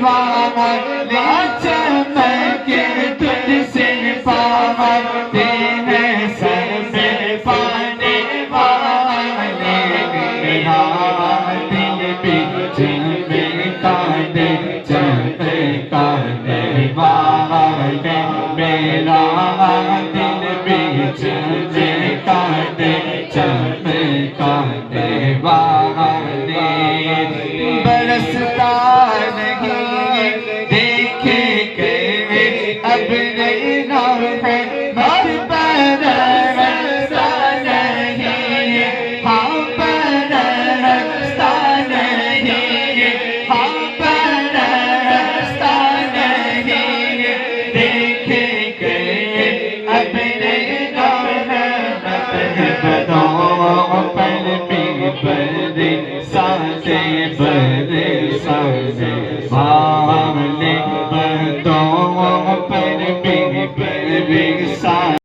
والے چمکے تجھ سے پاتے ہیں سر پہ پانے والے میرا دل بھی چمکانے چمکانے والے میرا دل بھی چمکانے چمکانے والے برستا نہیں دیکھے کہ اب رہنا ہے مت برستا نہیں ہاں برستا نہیں ہاں برستا نہیں دیکھے کہ اب رہنا ہے مت بدوں پر بھی بردے سازے برسانے والے بدوں پر بھی برسانے